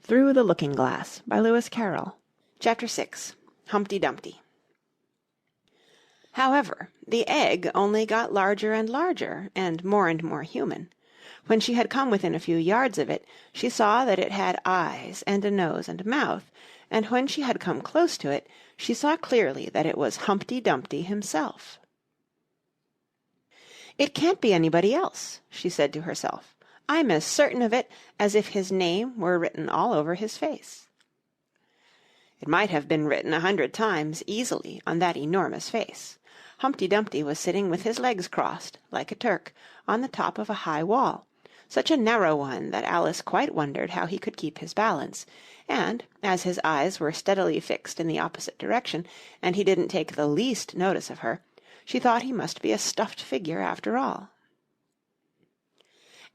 Through the Looking-Glass by Lewis Carroll. Chapter 6. Humpty Dumpty. However, the egg only got larger and larger, and more human. When she had come within a few yards of it, she saw that it had eyes and a nose and mouth, and when she had come close to it, she saw clearly that it was Humpty Dumpty himself. "It can't be anybody else," she said to herself. "I'm as certain of it as if his name were written all over his face." It might have been written 100 times easily on that enormous face. Humpty Dumpty was sitting with his legs crossed, like a Turk, on the top of a high wall, such a narrow one that Alice quite wondered how he could keep his balance, and, as his eyes were steadily fixed in the opposite direction, and he didn't take the least notice of her, she thought he must be a stuffed figure after all.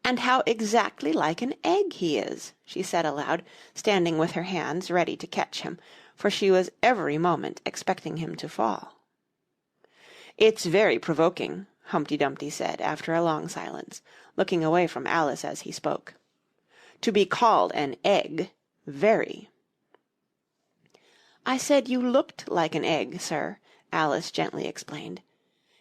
"And how exactly like an egg he is," she said aloud, standing with her hands ready to catch him, for she was every moment expecting him to fall. "It's very provoking," Humpty Dumpty said, after a long silence, looking away from Alice as he spoke. "To be called an egg, very." "I said you looked like an egg, sir," Alice gently explained.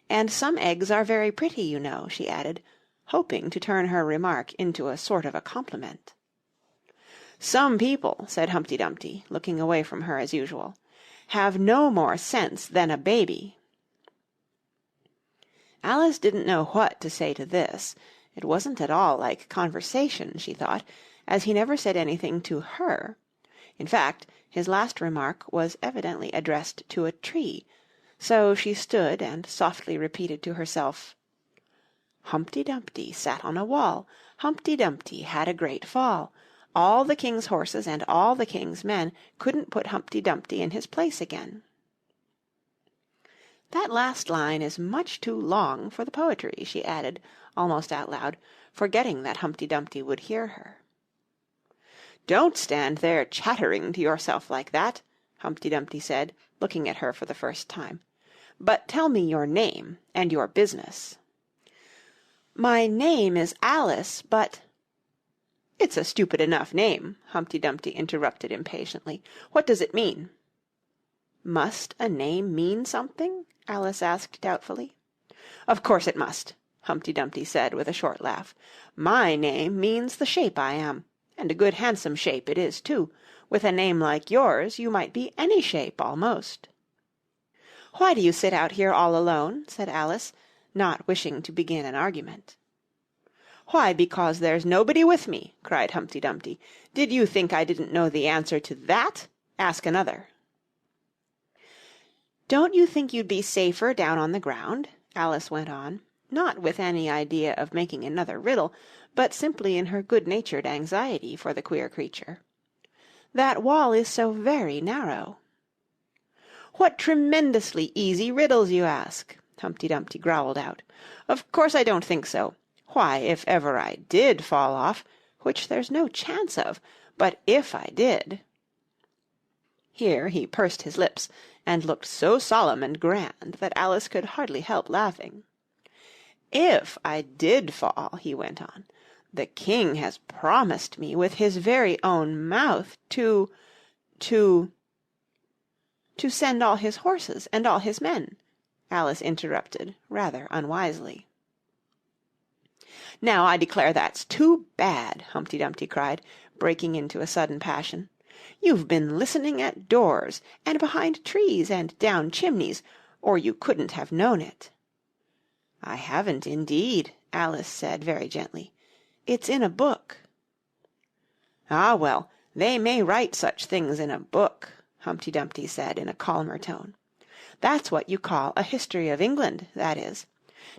"And some eggs are very pretty, you know," she added, hoping to turn her remark into a sort of a compliment. "Some people," said Humpty Dumpty, looking away from her as usual, "have no more sense than a baby." Alice didn't know what to say to this. It wasn't at all like conversation, she thought, as he never said anything to her. In fact, his last remark was evidently addressed to a tree, so she stood and softly repeated to herself, "Humpty Dumpty sat on a wall, Humpty Dumpty had a great fall. All the king's horses and all the king's men couldn't put Humpty Dumpty in his place again." "That last line is much too long for the poetry," she added, almost out loud, forgetting that Humpty Dumpty would hear her. "Don't stand there chattering to yourself like that," Humpty Dumpty said, looking at her for the first time. "But tell me your name and your business." "My name is Alice, but—" "It's a stupid enough name," Humpty Dumpty interrupted impatiently. "What does it mean?" "Must a name mean something?" Alice asked doubtfully. "Of course it must," Humpty Dumpty said with a short laugh. "My name means the shape I am, and a good handsome shape it is too. With a name like yours you might be any shape almost." "Why do you sit out here all alone?" said Alice, not wishing to begin an argument. "Why, because there's nobody with me," cried Humpty Dumpty. "Did you think I didn't know the answer to that? Ask another." "Don't you think you'd be safer down on the ground?" Alice went on, not with any idea of making another riddle, but simply in her good-natured anxiety for the queer creature. "That wall is so very narrow." "What tremendously easy riddles you ask!" Humpty Dumpty growled out. "Of course I don't think so. Why, if ever I did fall off, which there's no chance of, but if I did—" Here he pursed his lips, and looked so solemn and grand that Alice could hardly help laughing. "If I did fall," he went on, "the king has promised me with his very own mouth to send all his horses and all his men," Alice interrupted, rather unwisely. "Now I declare that's too bad," Humpty Dumpty cried, breaking into a sudden passion. "You've been listening at doors, and behind trees, and down chimneys, or you couldn't have known it." "I haven't, indeed," Alice said very gently. "It's in a book." "Ah, well, they may write such things in a book," Humpty Dumpty said in a calmer tone. "That's what you call a history of England, that is.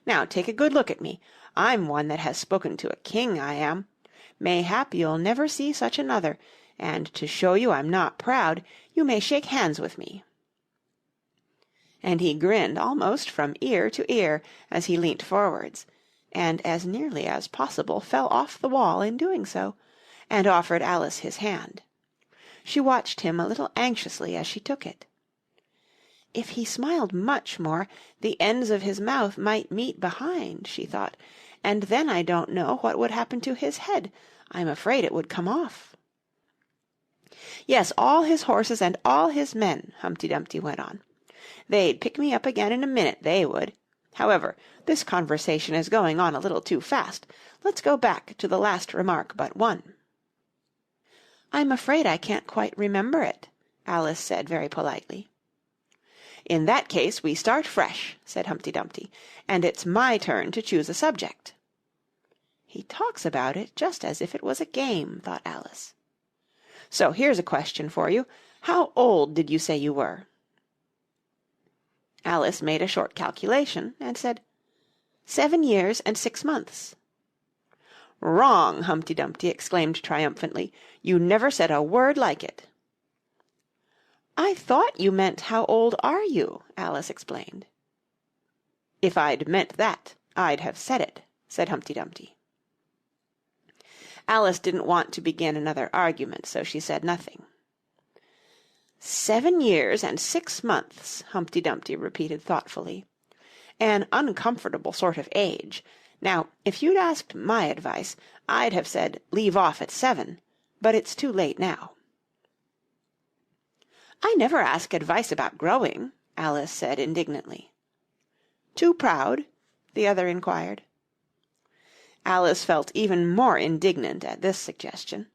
Now take a good look at me. I'm one that has spoken to a king, I am. Mayhap you'll never see such another, and to show you I'm not proud, you may shake hands with me." And he grinned almost from ear to ear as he leant forwards, and as nearly as possible fell off the wall in doing so, and offered Alice his hand. She watched him a little anxiously as she took it. "If he smiled much more, the ends of his mouth might meet behind," she thought, "and then I don't know what would happen to his head. I'm afraid it would come off." Yes, all his horses and all his men, Humpty Dumpty went on. They'd pick me up again in a minute, they would. However, this conversation is going on a little too fast. Let's go back to the last remark but one. I'm afraid I can't quite remember it, Alice said very politely. In that case we start fresh, said Humpty Dumpty, and it's my turn to choose a subject. He talks about it just as if it was a game, thought Alice. So here's a question for you. How old did you say you were? Alice made a short calculation and said, 7 years and 6 months. Wrong, Humpty Dumpty exclaimed triumphantly. You never said a word like it. I thought you meant how old are you, Alice explained. If I'd meant that, I'd have said it, said Humpty Dumpty. Alice didn't want to begin another argument, so she said nothing. 7 years and 6 months, Humpty Dumpty repeated thoughtfully. An uncomfortable sort of age. Now, if you'd asked my advice, I'd have said leave off at 7, but it's too late now. I never ask advice about growing, Alice said indignantly. Too proud? The other inquired. Alice felt even more indignant at this suggestion.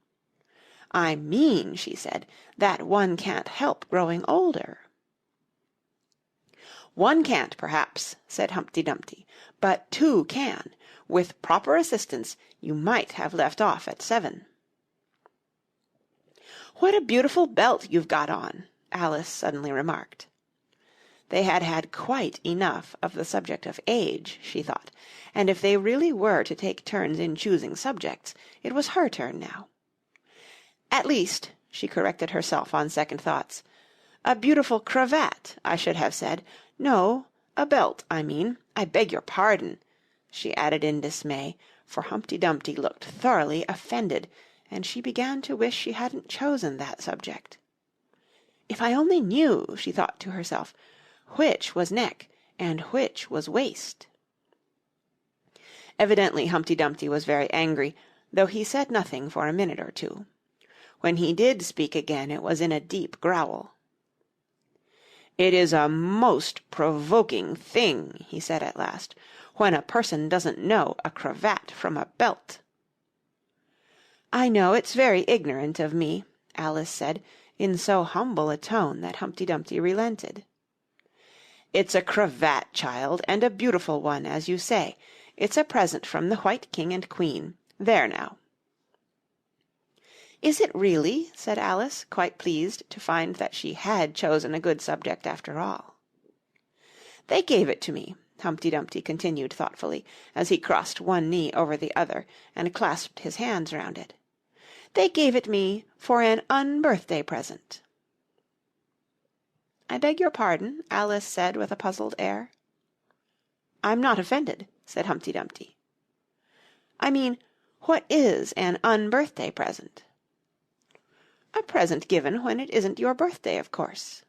I mean, she said, that one can't help growing older. One can't, perhaps, said Humpty Dumpty, but two can. With proper assistance, you might have left off at 7. What a beautiful belt you've got on, Alice suddenly remarked. They had had quite enough of the subject of age, she thought, and if they really were to take turns in choosing subjects, it was her turn now. At least, she corrected herself on second thoughts, a beautiful cravat, I should have said. No, a belt, I mean. I beg your pardon, she added in dismay, for Humpty Dumpty looked thoroughly offended, and she began to wish she hadn't chosen that subject. If I only knew, she thought to herself, which was neck and which was waist. Evidently Humpty Dumpty was very angry, though he said nothing for a minute or two. When he did speak again, it was in a deep growl. It is a most provoking thing, he said at last, when a person doesn't know a cravat from a belt. I know it's very ignorant of me, Alice said, in so humble a tone that Humpty Dumpty relented. It's a cravat, child, and a beautiful one, as you say. It's a present from the White King and Queen. There now. Is it really? Said Alice, quite pleased to find that she had chosen a good subject after all. They gave it to me, Humpty Dumpty continued thoughtfully, as he crossed one knee over the other and clasped his hands round it. They gave it me for an unbirthday present. I beg your pardon, Alice said with a puzzled air. I'm not offended, said Humpty Dumpty. I mean, what is an unbirthday present? A present given when it isn't your birthday, of course.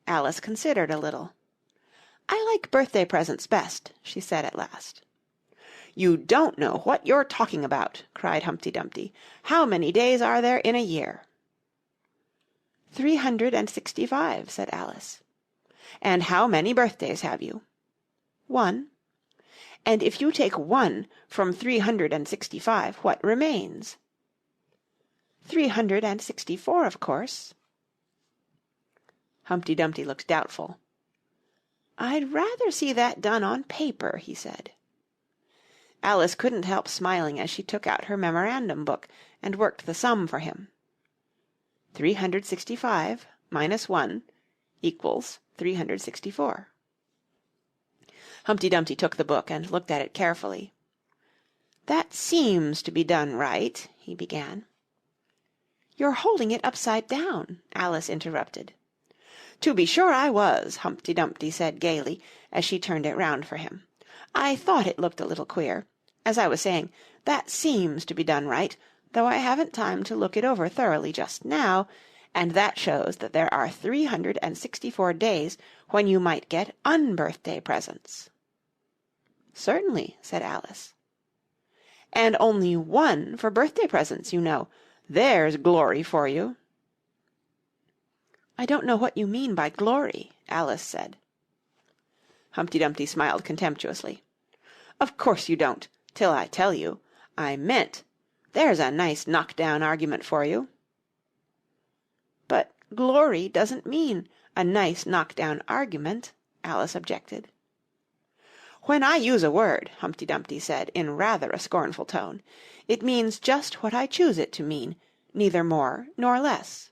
Alice considered a little. I like birthday presents best, she said at last. You don't know what you're talking about, cried Humpty Dumpty. How many days are there in a year? 365, said Alice. And how many birthdays have you? 1. And if you take 1 from 365, what remains? 364, of course. Humpty Dumpty looked doubtful. I'd rather see that done on paper, he said. Alice couldn't help smiling as she took out her memorandum book and worked the sum for him. 365 minus 1 equals 364. Humpty Dumpty took the book and looked at it carefully. That seems to be done right, he began. You're holding it upside down, Alice interrupted. To be sure I was, Humpty Dumpty said gaily, as she turned it round for him. I thought it looked a little queer. As I was saying, that seems to be done right, though I haven't time to look it over thoroughly just now, and that shows that there are 364 days when you might get unbirthday presents. Certainly, said Alice. And only 1 for birthday presents, you know. There's glory for you." "I don't know what you mean by glory," Alice said. Humpty Dumpty smiled contemptuously. "Of course you don't, till I tell you. I meant, there's a nice knock-down argument for you." "But glory doesn't mean a nice knock-down argument," Alice objected. "When I use a word," Humpty Dumpty said in rather a scornful tone, "it means just what I choose it to mean, neither more nor less."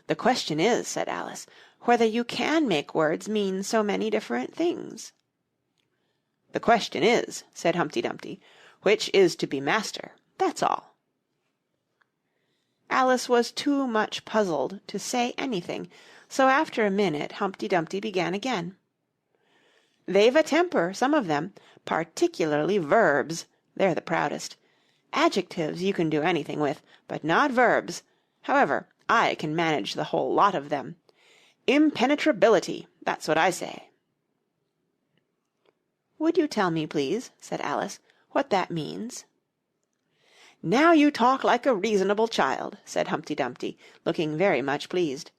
"The question is," said Alice, "whether you can make words mean so many different things." "The question is," said Humpty Dumpty, "which is to be master, that's all." Alice was too much puzzled to say anything, so after a minute Humpty Dumpty began again. "They've a temper, some of them, particularly verbs, they're the proudest. Adjectives you can do anything with, but not verbs. However, I can manage the whole lot of them. Impenetrability, that's what I say." "Would you tell me, please," said Alice, "what that means?" "Now you talk like a reasonable child," said Humpty Dumpty, looking very much pleased.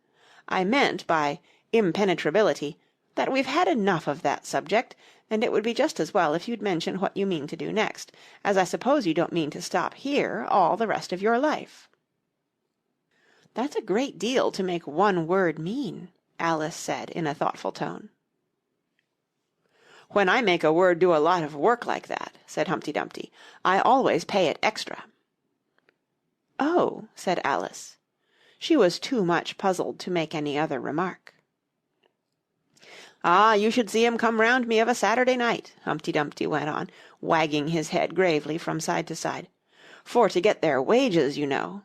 "I meant by impenetrability that we've had enough of that subject, and it would be just as well if you'd mention what you mean to do next, as I suppose you don't mean to stop here all the rest of your life." "That's a great deal to make one word mean," Alice said in a thoughtful tone. "When I make a word do a lot of work like that," said Humpty Dumpty, "I always pay it extra." "Oh," said Alice. She was too much puzzled to make any other remark. "Ah, you should see 'em come round me of a Saturday night," Humpty Dumpty went on, wagging his head gravely from side to side, "for to get their wages, you know."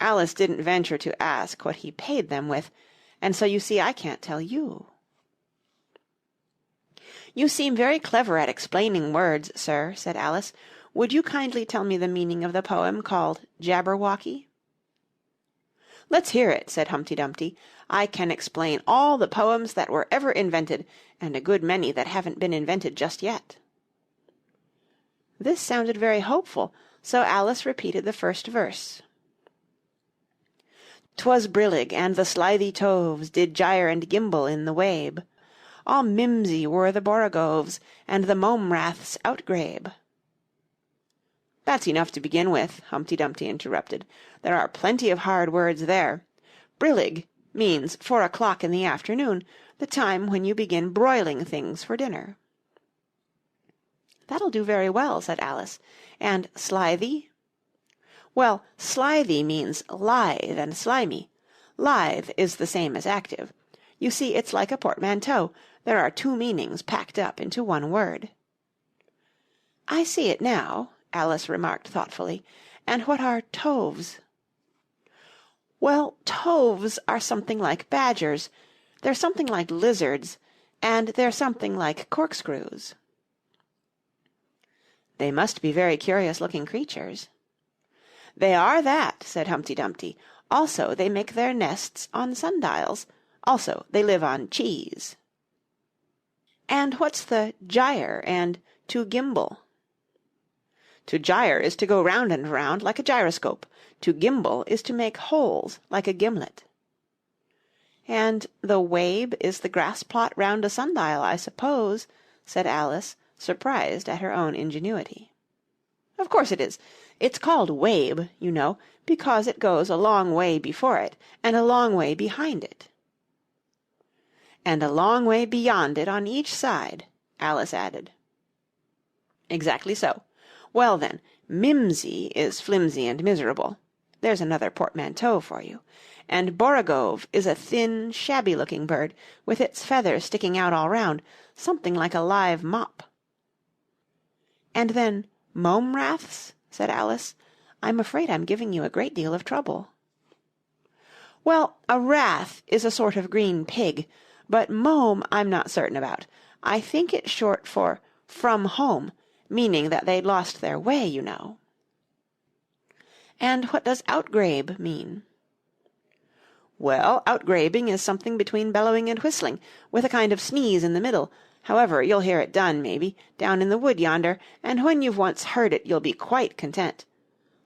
Alice didn't venture to ask what he paid them with, and so you see I can't tell you. "You seem very clever at explaining words, sir," said Alice. "Would you kindly tell me the meaning of the poem called Jabberwocky?" "Let's hear it," said Humpty Dumpty. "I can explain all the poems that were ever invented, and a good many that haven't been invented just yet." This sounded very hopeful, so Alice repeated the first verse. "'Twas brillig, and the slithy toves Did gyre and gimble in the wabe. All mimsy were the borogoves, And the mome raths outgrabe." "That's enough to begin with," Humpty Dumpty interrupted. "There are plenty of hard words there. Brillig means 4 o'clock in the afternoon, the time when you begin broiling things for dinner." "That'll do very well," said Alice. "And slithy?" "Well, slithy means lithe and slimy. Lithe is the same as active. You see, it's like a portmanteau. There are 2 meanings packed up into one word." "I see it now," Alice remarked thoughtfully. "And what are toves?" "Well, toves are something like badgers, they're something like lizards, and they're something like corkscrews." "They must be very curious-looking creatures." "They are that," said Humpty Dumpty. "Also, they make their nests on sundials. Also, they live on cheese." "And what's the gyre and to gimble?" "To gyre is to go round and round like a gyroscope. To gimble is to make holes like a gimlet." "And the wabe is the grass plot round a sundial, I suppose," said Alice, surprised at her own ingenuity. "Of course it is. It's called wabe, you know, because it goes a long way before it and a long way behind it." "And a long way beyond it on each side," Alice added. "Exactly so. Well, then, mimsy is flimsy and miserable. There's another portmanteau for you. And borogove is a thin, shabby-looking bird, with its feathers sticking out all round, something like a live mop." "And then mome raths?" said Alice. "I'm afraid I'm giving you a great deal of trouble." "Well, a rath is a sort of green pig, but mome I'm not certain about. I think it's short for from home, meaning that they'd lost their way, you know." "And what does outgrabe mean?" "Well, outgrabing is something between bellowing and whistling, with a kind of sneeze in the middle. However, you'll hear it done, maybe, down in the wood yonder, and when you've once heard it you'll be quite content.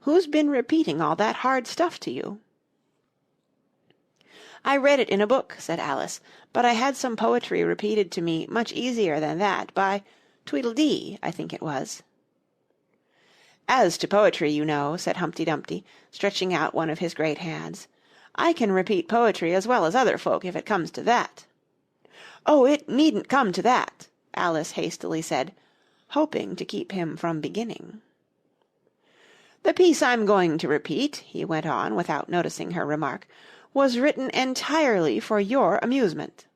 Who's been repeating all that hard stuff to you?" "I read it in a book," said Alice, "but I had some poetry repeated to me much easier than that, by Tweedledee, I think it was." "As to poetry, you know," said Humpty Dumpty, stretching out one of his great hands, "I can repeat poetry as well as other folk, if it comes to that." "Oh, it needn't come to that," Alice hastily said, hoping to keep him from beginning. "The piece I'm going to repeat," he went on, without noticing her remark, "was written entirely for your amusement."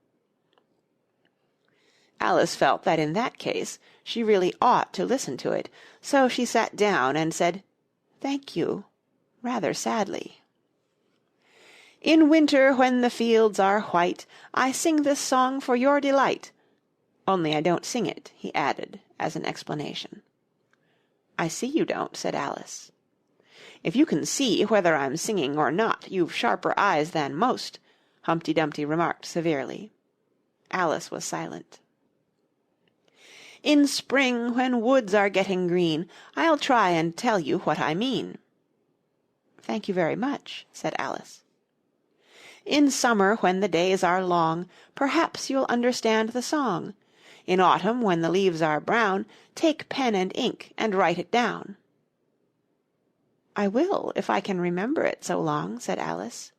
Alice felt that in that case she really ought to listen to it, so she sat down and said, "Thank you," rather sadly. "In winter when the fields are white, I sing this song for your delight. Only I don't sing it," he added, as an explanation. "I see you don't," said Alice. "If you can see whether I'm singing or not, you've sharper eyes than most," Humpty Dumpty remarked severely. Alice was silent. "In spring, when woods are getting green, I'll try and tell you what I mean." "Thank you very much," said Alice. "In summer, when the days are long, Perhaps you'll understand the song. In autumn, when the leaves are brown, Take pen and ink and write it down." "I will, if I can remember it so long," said Alice.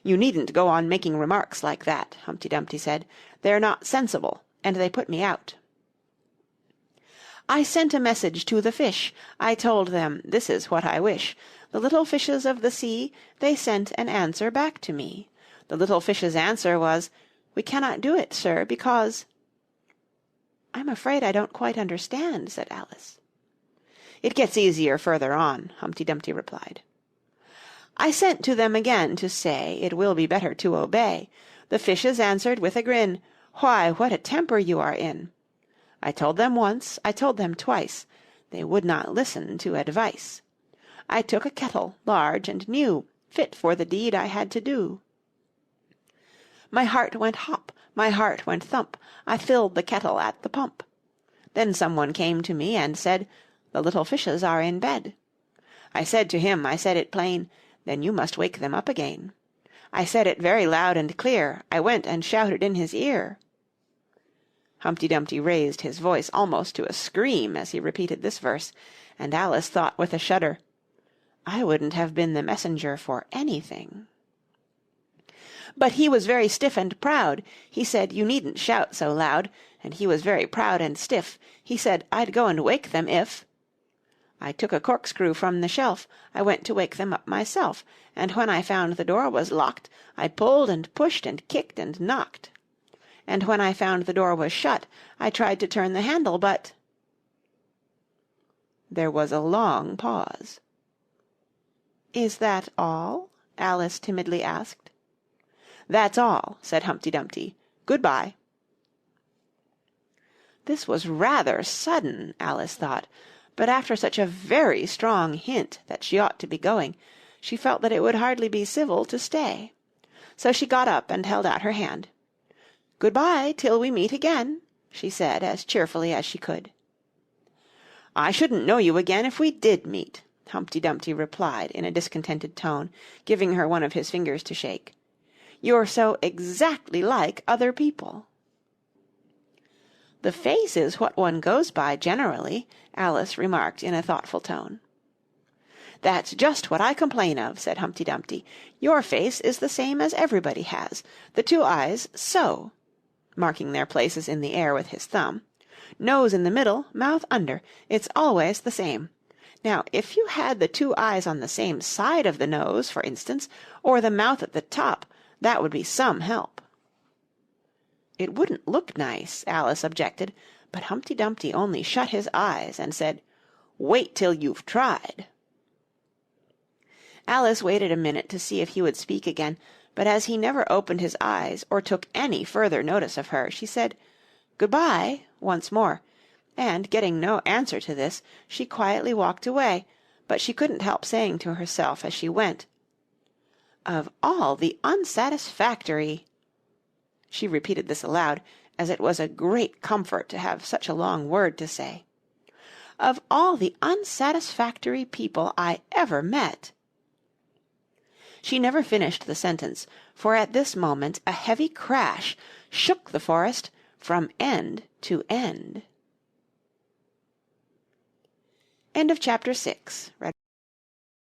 "You needn't go on making remarks like that," Humpty Dumpty said. "They're not sensible, and they put me out." "I sent a message to the fish. I told them, this is what I wish. The little fishes of the sea, they sent an answer back to me. The little fishes' answer was, 'We cannot do it, sir, because—'" "I'm afraid I don't quite understand," said Alice. "It gets easier further on," Humpty Dumpty replied. "I sent to them again to say It will be better to obey. The fishes answered with a grin, 'Why, what a temper you are in!' I told them once, I told them twice, They would not listen to advice. I took a kettle, large and new, Fit for the deed I had to do. My heart went hop, my heart went thump, I filled the kettle at the pump. Then someone came to me and said, 'The little fishes are in bed.' I said to him, I said it plain, 'Then you must wake them up again.' I said it very loud and clear, I went and shouted in his ear." Humpty Dumpty raised his voice almost to a scream as he repeated this verse, and Alice thought with a shudder, "I wouldn't have been the messenger for anything." "But he was very stiff and proud. He said, 'You needn't shout so loud.' And he was very proud and stiff. He said, 'I'd go and wake them if—' I took a corkscrew from the shelf. I went to wake them up myself. And when I found the door was locked, I pulled and pushed and kicked and knocked. And when I found the door was shut, I tried to turn the handle, but—" There was a long pause. "Is that all?" Alice timidly asked. "That's all," said Humpty Dumpty. "Good-bye." This was rather sudden, Alice thought, but after such a very strong hint that she ought to be going, she felt that it would hardly be civil to stay. So she got up and held out her hand. "Good-bye till we meet again," she said as cheerfully as she could. "I shouldn't know you again if we did meet," Humpty Dumpty replied in a discontented tone, giving her one of his fingers to shake. "You're so exactly like other people." "The face is what one goes by generally," Alice remarked in a thoughtful tone. "That's just what I complain of," said Humpty Dumpty. "Your face is the same as everybody has. The two eyes so," marking their places in the air with his thumb. "Nose in the middle, mouth under. It's always the same. Now, if you had the two eyes on the same side of the nose, for instance, or the mouth at the top, that would be some help." "It wouldn't look nice," Alice objected, but Humpty Dumpty only shut his eyes and said, "Wait till you've tried." Alice waited a minute to see if he would speak again, but as he never opened his eyes or took any further notice of her, she said, "Good-bye," once more, and, getting no answer to this, she quietly walked away, but she couldn't help saying to herself as she went, "Of all the unsatisfactory—" She repeated this aloud, as it was a great comfort to have such a long word to say. of all the unsatisfactory people I ever met." She never finished the sentence, for at this moment a heavy crash shook the forest from end to end. End of Chapter 6.